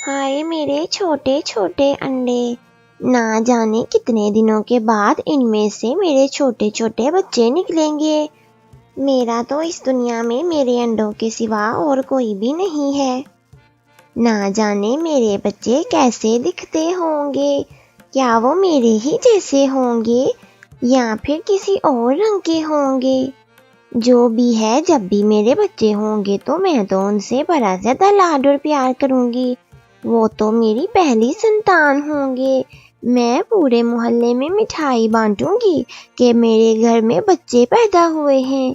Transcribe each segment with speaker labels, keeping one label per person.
Speaker 1: ہائے میرے چھوٹے چھوٹے انڈے، نہ جانے کتنے دنوں کے بعد ان میں سے میرے چھوٹے چھوٹے بچے نکلیں گے۔ میرا تو اس دنیا میں میرے انڈوں کے سوا اور کوئی بھی نہیں ہے۔ نہ جانے میرے بچے کیسے دکھتے ہوں گے، کیا وہ میرے ہی جیسے ہوں گے یا پھر کسی اور رنگ کے ہوں گے؟ جو بھی ہے، جب بھی میرے بچے ہوں گے تو میں تو ان سے بڑا زیادہ لاڈ اور پیار کروں گی۔ وہ تو میری پہلی سنتان ہوں گے۔ میں پورے محلے میں مٹھائی بانٹوں گی کہ میرے گھر میں بچے پیدا ہوئے ہیں۔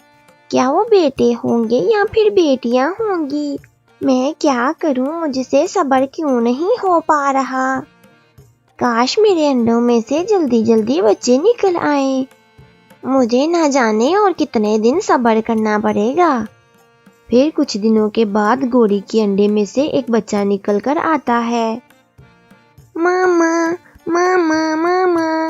Speaker 1: کیا وہ بیٹے ہوں گے یا پھر بیٹیاں ہوں گی؟ میں کیا کروں، مجھ سے صبر کیوں نہیں ہو پا رہا۔ کاش میرے انڈوں میں سے جلدی جلدی بچے نکل آئیں۔ مجھے نہ جانے اور کتنے دن صبر کرنا پڑے گا۔ پھر کچھ دنوں کے بعد گوری کے انڈے میں سے ایک بچہ نکل کر آتا ہے۔ ماما ماما ماما،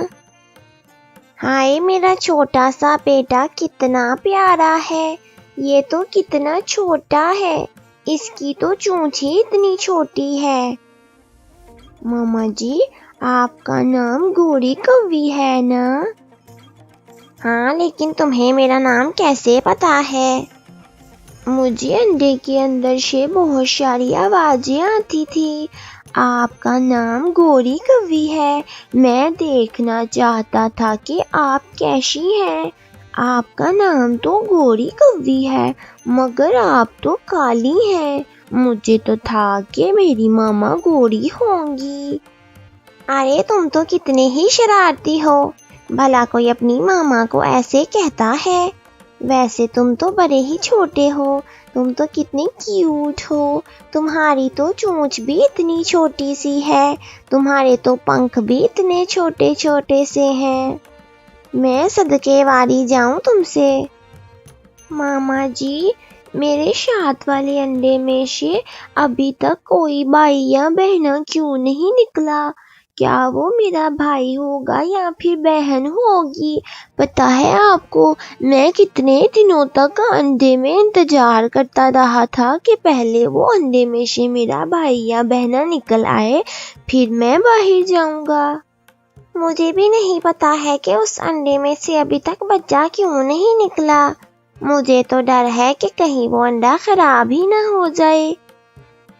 Speaker 1: ہائے میرا چھوٹا سا بیٹا کتنا پیارا ہے، یہ تو کتنا چھوٹا ہے، اس کی تو چونچ ہی اتنی چھوٹی ہے۔ ماما جی، آپ کا نام گوری کوی ہے نا؟ ہاں، لیکن تمہیں میرا نام کیسے پتا ہے؟ مجھے انڈے کے اندر سے بہت ساری آوازیں آتی تھی۔ آپ کا نام گوری کوی ہے، میں دیکھنا چاہتا تھا کہ آپ کیسی ہیں۔ آپ کا نام تو گوری کوی ہے، مگر آپ تو کالی ہیں۔ مجھے تو تھا کہ میری ماما گوری ہوں گی۔ ارے تم تو کتنے ہی شرارتی ہو، بھلا کوئی اپنی ماما کو ایسے کہتا ہے؟ ویسے تم تو بڑے ہی چھوٹے ہو، تم تو کتنے کیوٹ ہو، تمہاری تو چونچ بھی اتنی چھوٹی سی ہے، تمہارے تو پنکھ بھی اتنے چھوٹے چھوٹے سے ہیں۔ میں صدقے واری جاؤں تم سے۔ ماما جی، میرے ساتھ والے انڈے میں سے ابھی تک کوئی بھائی یا بہنا کیوں نہیں نکلا؟ کیا وہ میرا بھائی ہوگا یا پھر بہن ہوگی؟ پتا ہے آپ کو، میں کتنے دنوں تک انڈے میں انتظار کرتا رہا تھا کہ پہلے وہ انڈے میں سے میرا بھائی یا بہنا نکل آئے، پھر میں باہر جاؤں گا۔ مجھے بھی نہیں پتا ہے کہ اس انڈے میں سے ابھی تک بچہ کیوں نہیں نکلا۔ مجھے تو ڈر ہے کہ کہیں وہ انڈا خراب ہی نہ ہو جائے۔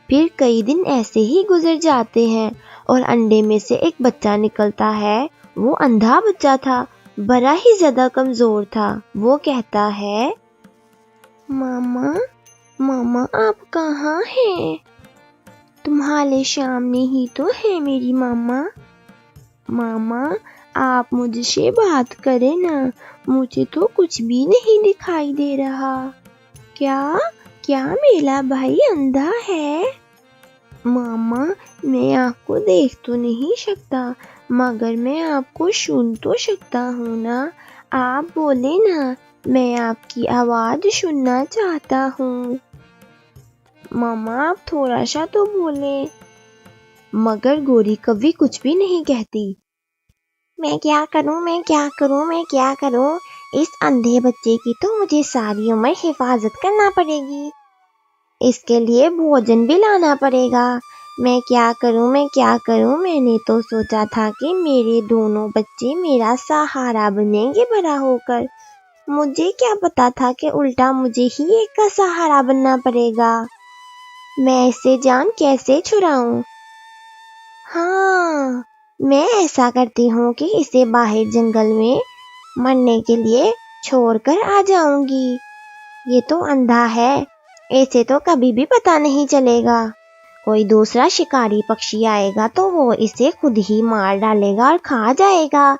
Speaker 1: پھر کئی دن ایسے ہی گزر جاتے ہیں اور انڈے میں سے ایک بچہ نکلتا ہے۔ وہ اندھا بچہ تھا، بڑا ہی زیادہ کمزور تھا۔ وہ کہتا ہے، ماما ماما آپ کہاں ہیں؟ تمہارے سامنے ہی تو ہے میری ماما۔ ماما آپ مجھ سے بات کریں نا، مجھے تو کچھ بھی نہیں دکھائی دے رہا۔ کیا میرا بھائی اندھا ہے؟ ماما میں آپ کو دیکھ تو نہیں سکتا، مگر میں آپ کو سن تو سکتا ہوں نا۔ آپ بولے نا، میں آپ کی آواز سننا چاہتا ہوں۔ ماما آپ تھوڑا سا تو بولیں۔ مگر گوری کبھی کچھ بھی نہیں کہتی۔ میں کیا کروں؟ اس اندھے بچے کی تو مجھے ساری عمر حفاظت کرنا پڑے گی۔ اس کے لیے بھوجن بھی لانا پڑے گا۔ میں کیا کروں؟ میں نے تو سوچا تھا کہ میرے دونوں بچے میرا سہارا بنیں گے بڑا ہو کر۔ مجھے کیا پتا تھا کہ الٹا مجھے ہی ایک کا سہارا بننا پڑے گا۔ میں اس سے جان کیسے چھڑاؤں؟ ہاں، میں ایسا کرتی ہوں کہ اسے باہر جنگل میں مرنے کے لیے چھوڑ کر آ جاؤں گی۔ یہ تو اندھا ہے، اسے تو کبھی بھی پتا نہیں چلے گا۔ کوئی دوسرا شکاری پکشی آئے گا تو وہ اسے خود ہی مار ڈالے گا اور کھا جائے گا۔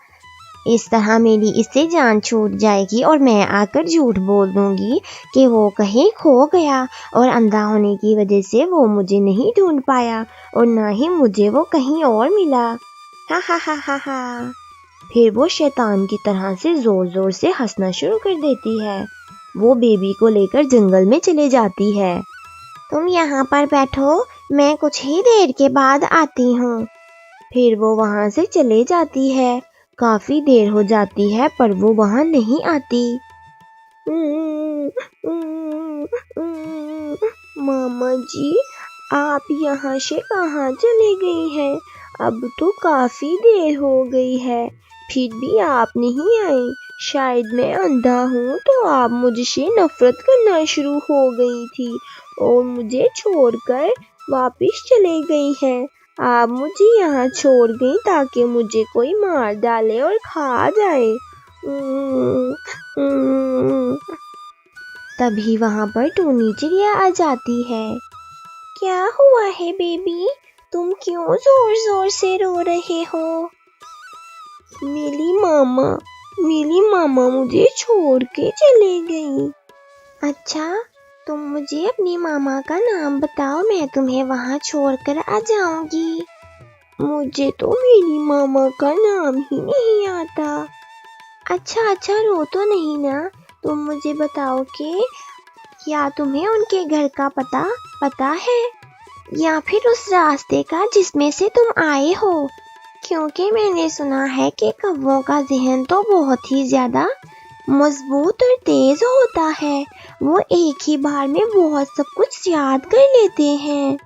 Speaker 1: اس طرح میری اس سے جان چھوٹ جائے گی اور میں آ کر جھوٹ بول دوں گی کہ وہ کہیں کھو گیا اور اندھا ہونے کی وجہ سے وہ مجھے نہیں ڈھونڈ پایا اور نہ ہی مجھے وہ کہیں اور ملا۔ ہا ہا ہا ہا ہا۔ پھر وہ شیطان کی طرح سے زور زور سے ہنسنا شروع کر دیتی ہے۔ وہ بیبی کو لے کر جنگل میں چلے جاتی ہے۔ تم یہاں پر بیٹھو، میں کچھ ہی دیر کے بعد آتی ہوں۔ پھر وہ وہاں سے چلے جاتی ہے۔ کافی دیر ہو جاتی ہے پر وہ وہاں نہیں آتی۔ ماما جی،
Speaker 2: آپ یہاں سے کہاں چلے گئی ہیں؟ اب تو کافی دیر ہو گئی ہے، پھر بھی آپ نہیں آئی۔ شاید میں اندھا ہوں تو آپ مجھ سے نفرت کرنا شروع ہو گئی تھی اور مجھے چھوڑ کر واپس چلے گئی ہیں۔ آپ مجھے یہاں چھوڑ گئی تاکہ مجھے کوئی مار ڈالے اور کھا جائے۔
Speaker 1: تبھی وہاں پر ٹونی چڑیا آ جاتی ہے۔
Speaker 2: کیا ہوا ہے بیبی؟ تم کیوں زور زور سے رو رہے ہو؟ میری ماما مجھے چھوڑ کے چلے گئی۔
Speaker 1: اچھا، تم مجھے اپنی ماما کا نام بتاؤ، میں تمہیں وہاں چھوڑ کر آ جاؤں گی۔
Speaker 2: مجھے تو میری ماما کا نام ہی نہیں آتا۔
Speaker 1: اچھا رو تو نہیں نا، تم مجھے بتاؤ کہ کیا تمہیں ان کے گھر کا پتہ ہے یا پھر اس راستے کا جس میں سے تم آئے ہو؟ کیونکہ میں نے سنا ہے کہ کووں کا ذہن تو بہت ہی زیادہ مضبوط اور تیز ہوتا ہے، وہ ایک ہی بار میں بہت سب کچھ یاد کر لیتے ہیں۔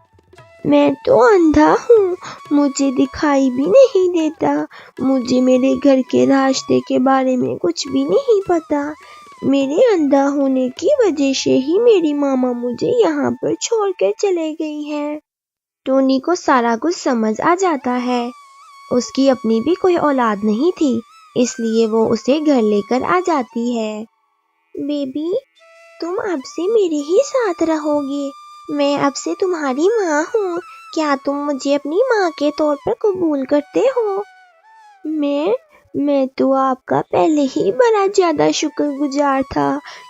Speaker 2: میں تو اندھا ہوں، مجھے دکھائی بھی نہیں دیتا، مجھے میرے گھر کے راستے کے بارے میں کچھ بھی نہیں پتا۔ میرے اندھا ہونے کی وجہ سے ہی میری ماما مجھے یہاں پر چھوڑ کر چلے گئی ہے۔
Speaker 1: ٹونی کو سارا کچھ سمجھ آ جاتا ہے، اس کی اپنی بھی کوئی اولاد نہیں تھی، اس لیے وہ اسے گھر لے کر آ جاتی ہے۔
Speaker 2: بیبی، تم اب سے میرے ہی ساتھ رہو گی، میں اب سے تمہاری ماں ہوں، کیا تم مجھے اپنی ماں کے طور پر قبول کرتے ہو؟ میں تو آپ کا پہلے ہی بڑا زیادہ شکر گزار تھا،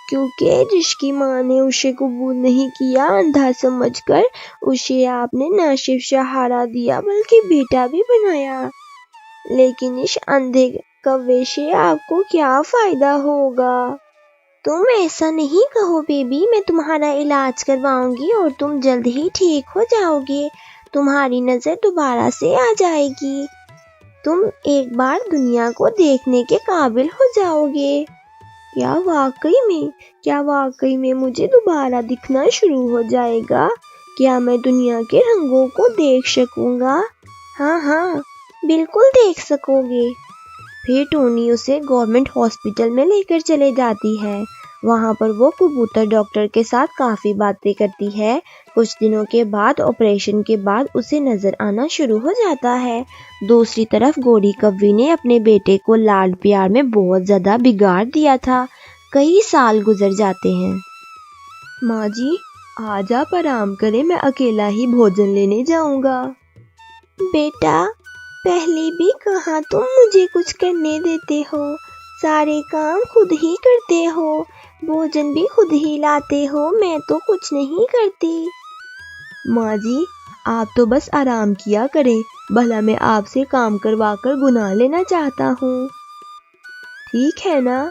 Speaker 2: کیونکہ جس کی ماں نے اسے قبول نہیں کیا، اندھا سمجھ کر اسے آپ نے نہ صرف سہارا دیا بلکہ بیٹا بھی بنایا۔ لیکن اس اندھے کوے سے آپ کو کیا فائدہ ہوگا؟
Speaker 1: تم ایسا نہیں کہو بیبی، میں تمہارا علاج کرواؤں گی اور تم جلد ہی ٹھیک ہو جاؤ گے، تمہاری نظر دوبارہ سے آ جائے گی، تم ایک بار دنیا کو دیکھنے کے قابل ہو جاؤ گے۔
Speaker 2: کیا واقعی میں مجھے دوبارہ دکھنا شروع ہو جائے گا؟ کیا میں دنیا کے رنگوں کو دیکھ سکوں گا؟
Speaker 1: ہاں، بالکل دیکھ سکو گے۔
Speaker 2: پھر ٹونی اسے گورنمنٹ ہاسپٹل میں لے کر چلے جاتی ہے، وہاں پر وہ کبوتر ڈاکٹر کے ساتھ کافی باتیں کرتی ہے۔ کچھ دنوں کے بعد آپریشن کے بعد اسے نظر آنا شروع ہو جاتا ہے۔ دوسری طرف گوری کوی نے اپنے بیٹے کو لاڈ پیار میں بہت زیادہ بگاڑ دیا تھا۔ کئی سال گزر جاتے ہیں۔ ماں جی، آج آپ آرام کریں، میں اکیلا ہی بھوجن لینے جاؤں گا۔ بیٹا، پہلے بھی کہاں تم مجھے کچھ کرنے دیتے ہو، سارے کام خود ہی کرتے ہو، بھوجن بھی خود ہی لاتے ہو، میں تو کچھ نہیں کرتی۔ ماں جی، آپ تو بس آرام کیا کریں، بھلا میں آپ سے کام کروا کر گناہ لینا چاہتا ہوں؟ ٹھیک ہے نا؟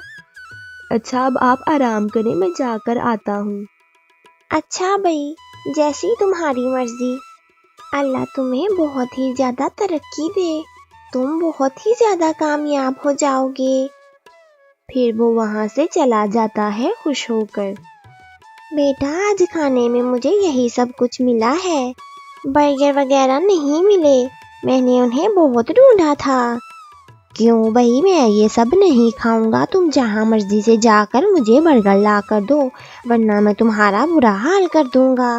Speaker 2: اچھا، اب آپ آرام کریں، میں جا کر آتا ہوں۔
Speaker 1: اچھا بھائی، جیسی تمہاری مرضی، اللہ تمہیں بہت ہی زیادہ ترقی دے، تم بہت ہی زیادہ کامیاب ہو جاؤ گے۔
Speaker 2: پھر وہ وہاں سے چلا جاتا ہے خوش ہو کر۔
Speaker 1: بیٹا، آج کھانے میں مجھے یہی سب کچھ ملا ہے، برگر وغیرہ نہیں ملے، میں نے انہیں بہت ڈھونڈا تھا۔ کیوں بھائی، میں یہ سب نہیں کھاؤں گا، تم جہاں مرضی سے جا کر مجھے برگر لا کر دو، ورنہ میں تمہارا برا حال کر دوں گا۔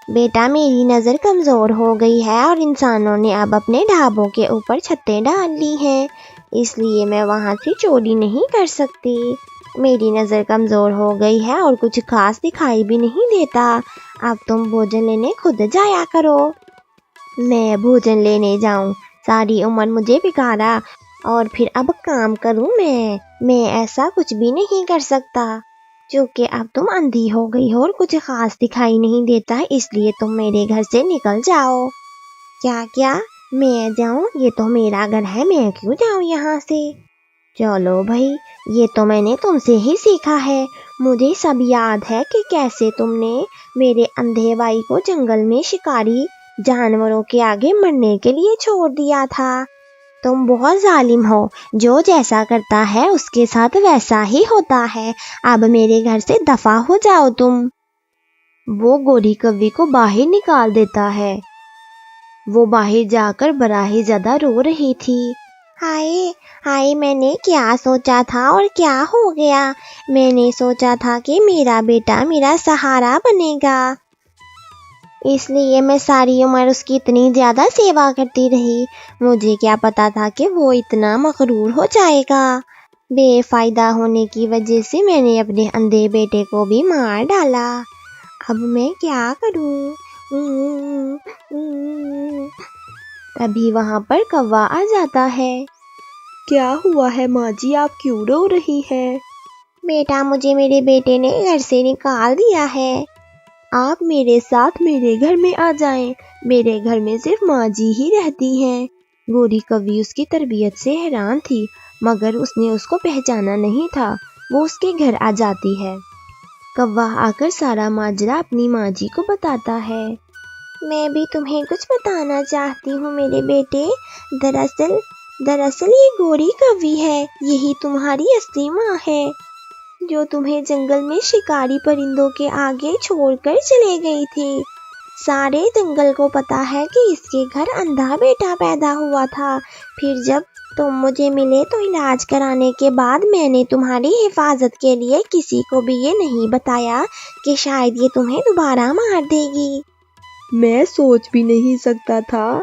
Speaker 1: بیٹا، میری نظر کمزور ہو گئی ہے اور انسانوں نے اب اپنے ڈھابوں کے اوپر چھتیں ڈال لی ہیں، اس لیے میں وہاں سے چوری نہیں کر سکتی، میری نظر کمزور ہو گئی ہے اور کچھ خاص دکھائی بھی نہیں دیتا، اب تم بھوجن لینے خود جایا کرو۔
Speaker 2: میں بھوجن لینے جاؤں؟ ساری عمر مجھے بگاڑا اور پھر اب کام کروں میں ایسا کچھ بھی نہیں کر سکتا، کیونکہ اب تم اندھی ہو گئی ہو اور کچھ خاص دکھائی نہیں دیتا، اس لیے تم میرے گھر سے نکل جاؤ۔ کیا میں جاؤں؟ یہ تو میرا گھر ہے، میں کیوں جاؤں یہاں سے؟ چلو بھائی، یہ تو میں نے تم سے ہی سیکھا ہے، مجھے سب یاد ہے کہ کیسے تم نے میرے اندھے بھائی کو جنگل میں شکاری جانوروں کے آگے مرنے کے لیے چھوڑ دیا تھا۔ تم بہت ظالم ہو، جو جیسا کرتا ہے اس کے ساتھ ویسا ہی ہوتا ہے، اب میرے گھر سے دفع ہو جاؤ تم۔ وہ گوری کوی کو باہر نکال دیتا ہے۔ وہ باہر جا کر بڑا ہی زیادہ رو رہی تھی۔
Speaker 1: ہائے ہائے، میں نے کیا سوچا تھا اور کیا ہو گیا؟ میں نے سوچا تھا کہ میرا بیٹا میرا سہارا بنے گا، اس لیے میں ساری عمر اس کی اتنی زیادہ سیوا کرتی رہی۔ مجھے کیا پتا تھا کہ وہ اتنا مغرور ہو جائے گا۔ بے فائدہ ہونے کی وجہ سے میں نے اپنے اندھے بیٹے کو بھی مار ڈالا۔ اب میں کیا کروں؟
Speaker 2: تبھی وہاں پر کوا آ جاتا ہے۔ کیا ہوا ہے ماں جی، آپ کیوں رو رہی ہیں؟
Speaker 1: بیٹا، مجھے میرے بیٹے نے گھر سے نکال دیا ہے۔
Speaker 2: آپ میرے ساتھ میرے گھر میں آ جائیں، میرے گھر میں صرف ماں جی ہی رہتی ہیں۔ گوری کوی اس کی تربیت سے حیران تھی، مگر اس نے اس کو پہچانا نہیں تھا۔ وہ اس کے گھر آ جاتی ہے۔ کوا آ کر سارا ماجرا اپنی ماں جی کو بتاتا ہے۔
Speaker 1: میں بھی تمہیں کچھ بتانا چاہتی ہوں میرے بیٹے۔ دراصل یہ گوری کوی ہے، یہی تمہاری اصلی ماں ہے، جو تمہیں جنگل میں شکاری پرندوں کے آگے چھوڑ کر چلے گئی تھی۔ سارے جنگل کو پتا ہے کہ اس کے گھر اندھا بیٹا پیدا ہوا تھا۔ پھر جب تم مجھے ملے تو علاج کرانے کے بعد میں نے تمہاری حفاظت کے لیے کسی کو بھی یہ نہیں بتایا کہ شاید یہ تمہیں دوبارہ مار دے گی۔
Speaker 2: میں سوچ بھی نہیں سکتا تھا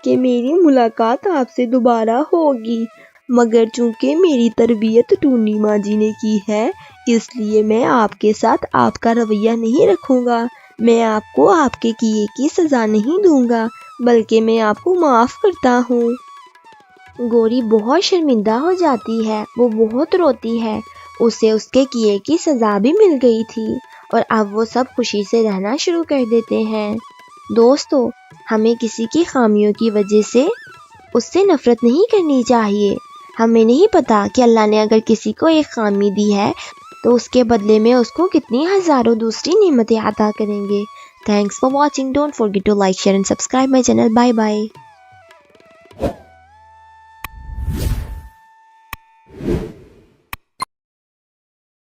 Speaker 2: کہ میری ملاقات آپ سے دوبارہ ہوگی، مگر چونکہ میری تربیت ٹونی ماں جی نے کی ہے، اس لیے میں آپ کے ساتھ آپ کا رویہ نہیں رکھوں گا۔ میں آپ کو آپ کے کیے کی سزا نہیں دوں گا، بلکہ میں آپ کو معاف کرتا ہوں۔ گوری بہت شرمندہ ہو جاتی ہے، وہ بہت روتی ہے۔ اسے اس کے کیے کی سزا بھی مل گئی تھی اور اب وہ سب خوشی سے رہنا شروع کر دیتے ہیں۔ دوستو، ہمیں کسی کی خامیوں کی وجہ سے اس سے نفرت نہیں کرنی چاہیے۔ ہمیں نہیں پتا کہ اللہ نے اگر کسی کو ایک خامی دی ہے تو اس کے بدلے میں اس کو کتنی ہزاروں دوسری نعمتیں عطا کریں گے۔ Thanks for watching. Don't forget to like, share and subscribe my channel. Bye bye.